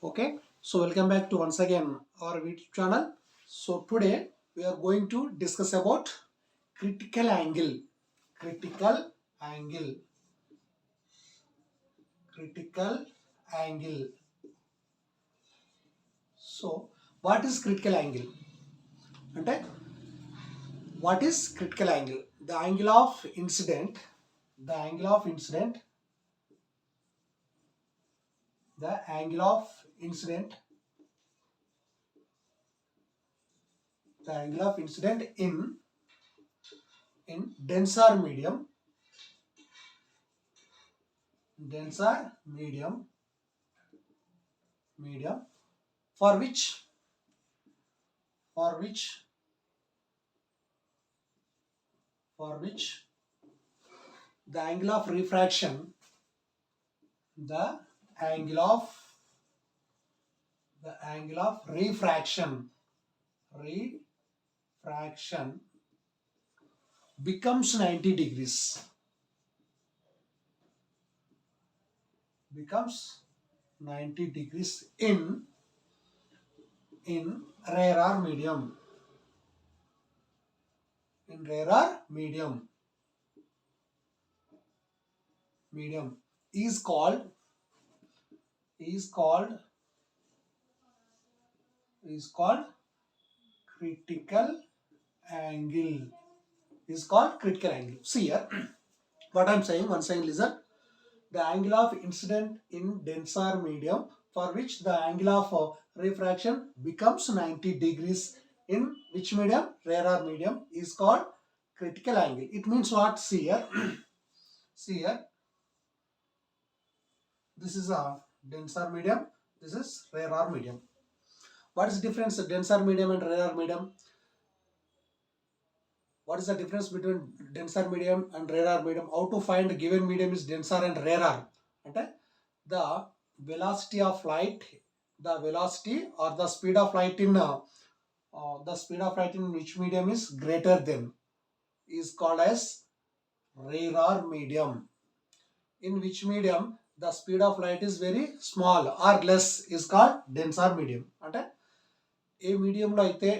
Okay, so welcome back to once again our YouTube channel. So today we are going to discuss about critical angle, critical angle, critical angle. So what is critical angle? అంటే what is critical angle? The angle of incident, the angle of incident, the angle of incident, the angle of incident in denser medium for which for which the angle of refraction, the angle of refraction becomes 90 degrees, becomes 90 degrees in rarer medium, in rarer medium is called is called is called critical angle, is called critical angle. See here what I'm saying, once again listen. The angle of incident in denser medium for which the angle of refraction becomes 90 degrees in which medium? Rarer medium is called critical angle. It means what? See here. See here. This is a denser medium. This is rarer medium. What is the difference denser medium and rarer medium? What is the difference between denser medium and rarer medium? How to find given medium is denser and rarer? అంటే the velocity of light, the velocity or the speed of light in which medium is greater than is called as rarer medium. In which medium the speed of light is very small or less is called denser medium. అంటే ఏ మీడియంలో అయితే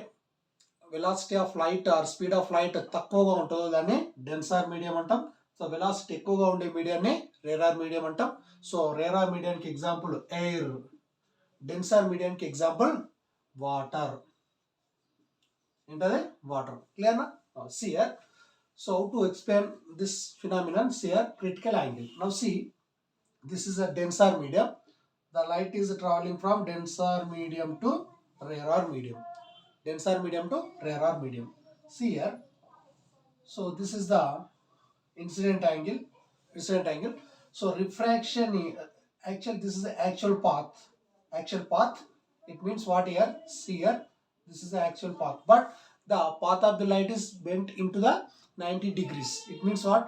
velocity of light or speed of light తక్కువగా ఉంటుందో దాన్ని denser medium అంటాం. So velocity ఎక్కువగా ఉండే మీడియాన్ని రేరార్ మీడియం అంటాం. సో రేరార్ మీడియానికి ఎగ్జాంపుల్ ఎయిర్, డెన్సార్ మీడియానికి ఎగ్జాంపుల్ వాటర్. ఏంటది? వాటర్. క్లియర్ నా? See here. So to explain this phenomenon, see here critical angle. Now see, this is a denser medium. The light is traveling from denser medium to rarer medium. Denser medium to rarer medium. See here. So this is the incident angle. Incident angle. So refraction. Actually, this is the actual path. Actual path. It means what here? See here. This is the actual path. But the path of the light is bent into the 90 degrees. It means what?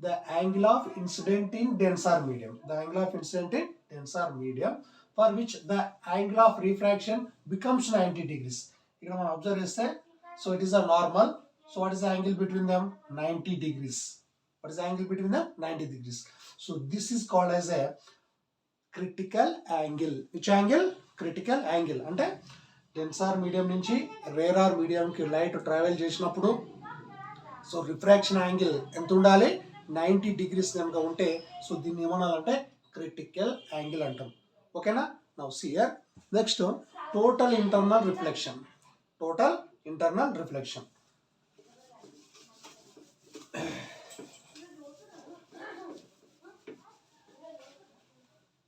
The angle of incident in denser medium. The angle of incident in denser medium for which the angle of refraction becomes 90 degrees. ఇక్కడ మనం observe చేస్తే so it is a normal. So what is the angle between them? 90 degrees. What is the angle between them? 90 degrees. So this is called as a critical angle. Which angle? Critical angle. అంటే డెన్సార్ medium నుంచి రేరార్ మీడియంకి light travel చేసినప్పుడు so refraction angle ఎంత ఉండాలి? 90 degrees కనుక ఉంటే so దీన్ని ఏమనాలంటే critical angle అంటాం. ఓకేనా? Now see here. Next total internal reflection. Total internal reflection.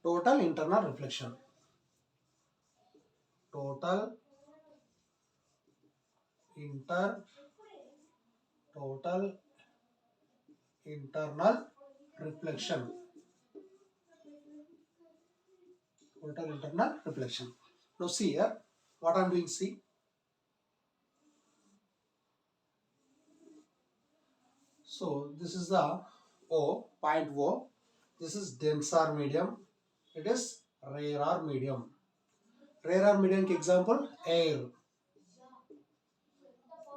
Total internal reflection. Total internal reflection. Total internal reflection. Now see here what I'm doing. See. So this is the O, point O. This is denser medium. It is rarer medium. Rarer medium ki example air.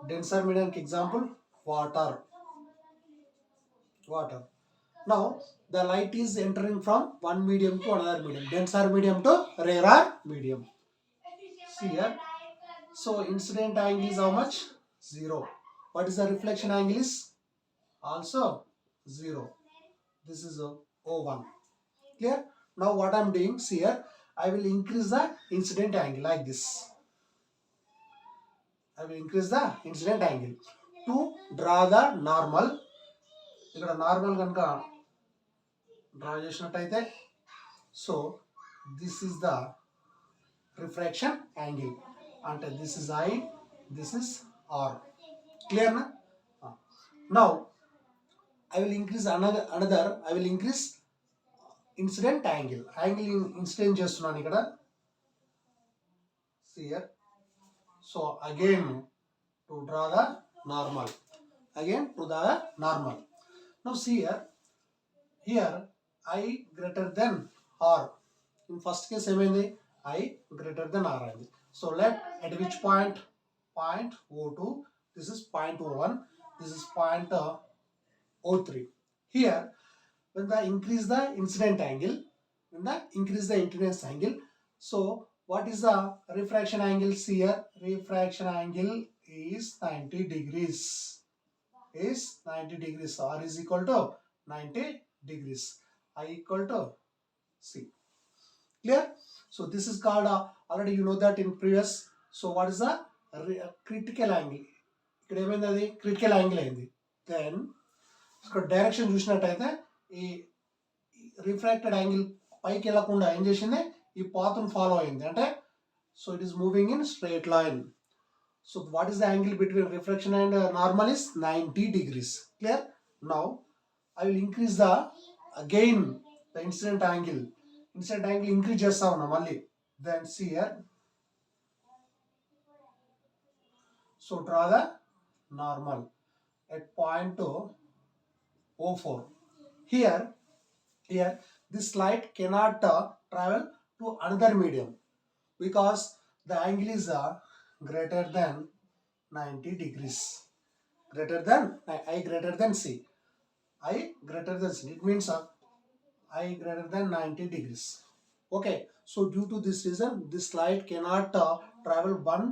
Denser medium ki example water. Water. Now the light is entering from one medium to another medium, denser medium to rarer medium. See here. So incident angle is how much? 0. What is the reflection angle is? Also 0. This is a O1. Clear? Now what I am doing, see here, I will increase the incident angle like this. I will increase the incident angle to draw the normal. ఇక్కడ normal కనుక draw చేసినట్టయితే, so this is the refraction angle, అంటే this is I, this is R. క్లియర్ నా? Now I will increase another I will increase incident angle. Angle incident చేస్తున్నాను ఇక్కడ. See here. So again to draw the normal. Again to the normal. Now see here. Here I greater than R. In first case ఏమైంది? I greater than R అయింది. So let at which point? Point O2. This is point O1. This is point O3. Here when the increase the incident angle, when the increase the incidence angle, so what is the refraction angle? See here, refraction angle is 90 degrees. Is 90 degrees. R is equal to 90 degrees. I equal to C. Clear? So this is called already you know that in previous. So what is the critical angle? ఇక్కడ ఏమైంది? అది critical angle అయింది. Then ఇక్కడ direction చూసినట్టయితే ఈ refracted angle పైకి వెళ్ళకుండా ఏం చేసింది? ఈ పాత్ను ఫాలో అయింది. అంటే so it is moving in straight line. So what is the angle between refraction and normal is 90 degrees. Clear? Now I will increase the again the incident angle. Incident angle increase చేస్తా ఉన్నా మళ్ళీ. Then see here. So draw the normal at point O4. Here this light cannot travel to another medium because the angle is greater than 90 degrees. Greater than I greater than C. I greater than C. It means I greater than 90 degrees. Okay. So due to this reason, this light cannot travel one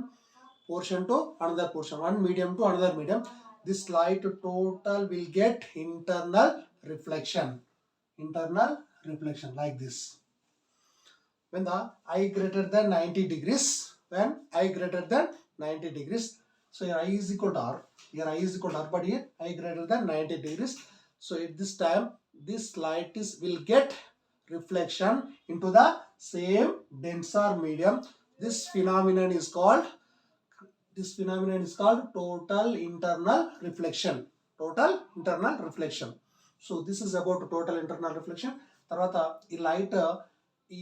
portion to another portion, one medium to another medium. This light total will get internal reflection. Internal reflection like this. When the I greater than 90 degrees, when I greater than 90 degrees, so here I is equal to R, here I is equal to R, but here I greater than 90 degrees. So at this time, this light will get reflection into the same denser medium. This phenomenon is called total internal reflection. Total internal reflection. So this is about total internal reflection. తర్వాత ఈ light ఈ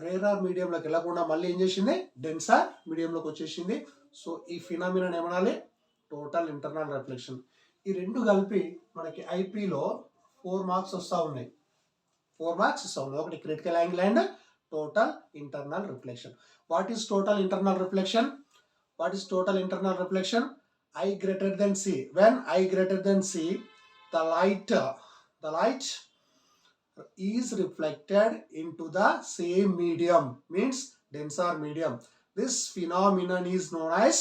రేరార్ మీడియంలోకి వెళ్ళకుండా మళ్ళీ ఏం చేసింది? Denser మీడియంలోకి వచ్చేసింది. So ఈ phenomenon ఏమనాలి? Total internal reflection. ఈ రెండు కలిపి మనకి ఐపీలో 4 మార్క్స్ వస్తూ ఉన్నాయి. 4 మార్క్స్ వస్తూ ఉన్నాయి. ఒకటి critical angle and total internal reflection. What is total internal reflection? What is total internal reflection? I greater than C. When I greater than C, the light is reflected into the same medium, means denser medium. This phenomenon is known as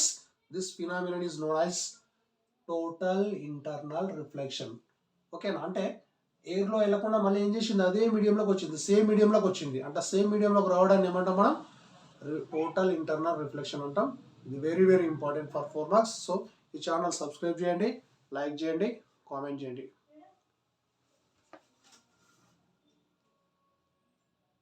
total internal reflection. Okay na? అంటే ఎయిర్లో వెళ్ళకుండా మళ్ళీ ఏం చేసింది? అదే మీడియంలోకి వచ్చింది, same మీడియంలోకి వచ్చింది. అంటే same మీడియంలోకి రావడాన్ని ఏమంటాం మనం? టోటల్ ఇంటర్నల్ రిఫ్లెక్షన్ అంటాం. ఇది very very important for 4 marks. So ఈ ఛానల్ సబ్స్క్రైబ్ చేయండి, లైక్ చేయండి, కామెంట్ చేయండి.